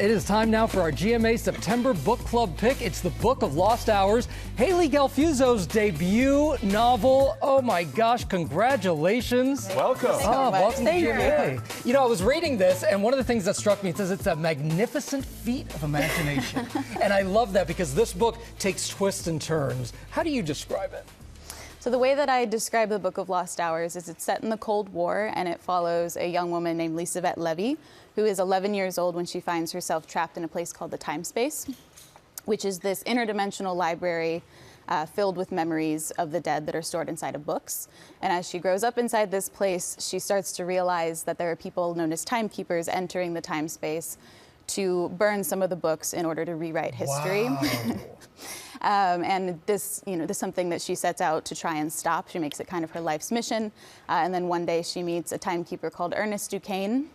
It is time now for our GMA September Book Club pick. It's the Book of Lost Hours, Hayley Gelfuso's debut novel. Oh my gosh, congratulations. Welcome. Welcome to GMA. You know, I was reading this, and one of the things that struck me, it says it's a magnificent feat of imagination. And I love that because this book takes twists and turns. How do you describe it? So the way that I describe the Book of Lost Hours is it's set in the Cold War, and it follows a young woman named Lisbeth Levy, who is 11 years old when she finds herself trapped in a place called the Time Space, which is this interdimensional library filled with memories of the dead that are stored inside of books. And as she grows up inside this place, she starts to realize that there are people known as timekeepers entering the time space to burn some of the books in order to rewrite history. Wow. And this is something that she sets out to try and stop. She makes it kind of her life's mission. And then one day she meets a timekeeper called Ernest Duquesne,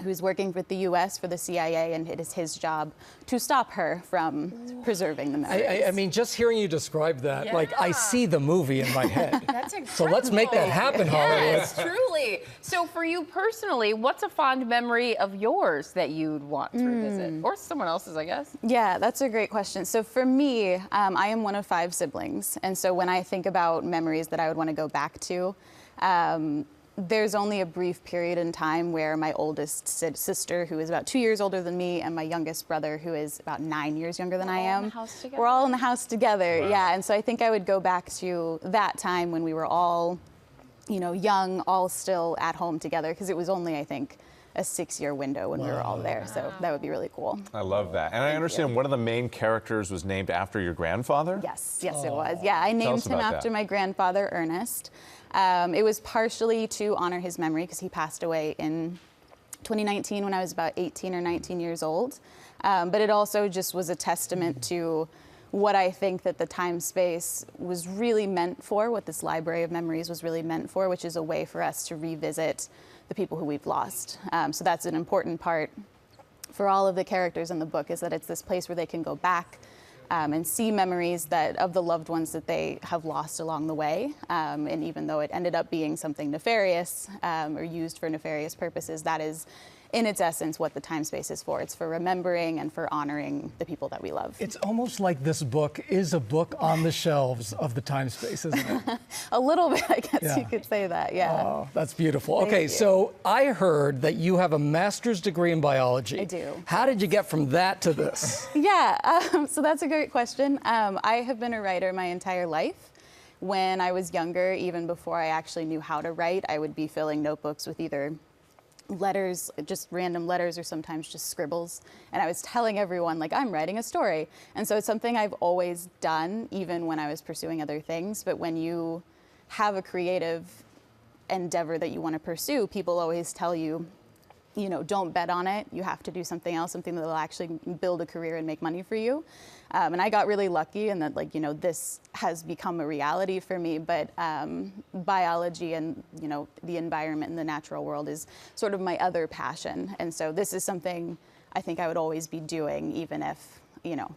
who's working with the U.S. for the CIA, and it is his job to stop her from preserving the memories. I mean, just hearing you describe that, like, I see the movie in my head. That's incredible. So let's make that happen, Hollywood. Yes, truly. So for you personally, what's a fond memory of yours that you'd want to revisit? Or someone else's, I guess? Yeah, that's a great question. So for me, I am one of 5 siblings. And so when I think about memories that I would want to go back to, there's only a brief period in time where my oldest sister, who is about 2 years older than me, and my youngest brung, who is about 9 years younger than I am. We're all in the house together. Wow. Yeah, and so I think I would go back to that time when we were all, young, all still at home together, because it was only, I think, a 6-year window when we were all there. So that would be really cool. I love that. And I understand one of the main characters was named after your grandfather? Yes, it was. Yeah, I named him after my grandfather, Ernest. It was partially to honor his memory because he passed away in 2019 when I was about 18 or 19 years old. But it also just was a testament to what I think that the time space was really meant for, what this library of memories was really meant for, which is a way for us to revisit the people who we've lost. So that's an important part for all of the characters in the book, is that it's this place where they can go back and see memories of the loved ones that they have lost along the way. And even though it ended up being something nefarious or used for nefarious purposes, that is, in its essence, what the time space is for. It's for remembering and for honoring the people that we love. It's almost like this book is a book on the shelves of the time space, isn't it? A little bit, I guess you could say that, yeah. Oh, that's beautiful. Thank okay, you. so I heard that you have a master's degree in biology. I do. How did you get from that to this? Yeah, so that's a great question. I have been a writer my entire life. When I was younger, even before I actually knew how to write, I would be filling notebooks with either letters, just random letters, or sometimes just scribbles. And I was telling everyone, like, I'm writing a story. And so it's something I've always done, even when I was pursuing other things. But when you have a creative endeavor that you want to pursue, people always tell you, don't bet on it. You have to do something else, something that will actually build a career and make money for you. And I got really lucky in that, this has become a reality for me. But biology and, the environment and the natural world is sort of my other passion. And so this is something I think I would always be doing, even if,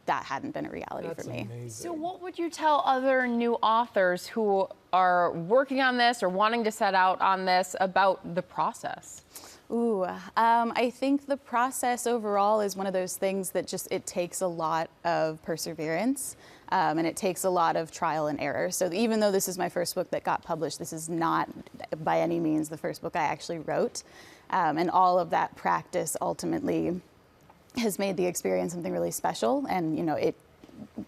that hadn't been a reality for me. Amazing. So what would you tell other new authors who are working on this or wanting to set out on this about the process? Ooh, I think the process overall is one of those things that it takes a lot of perseverance, and it takes a lot of trial and error. So even though this is my first book that got published, this is not by any means the first book I actually wrote. And all of that practice ultimately has made the experience something really special, and it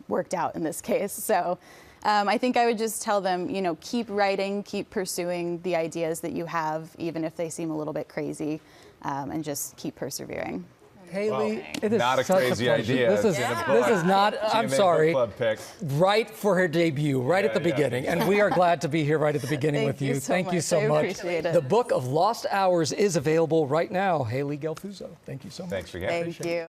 worked out in this case. So I think I would just tell them, keep writing, keep pursuing the ideas that you have, even if they seem a little bit crazy, and just keep persevering. Hayley, it is not a such crazy pleasure. idea. This is not, I'm GMA sorry, Book Club pick. right for her debut, right at the beginning. And we are glad to be here right at the beginning with you. Thank you so I much. appreciate it. The Book of Lost Hours is available right now. Hayley Gelfuso, thank you so much. Thanks again. Thank you.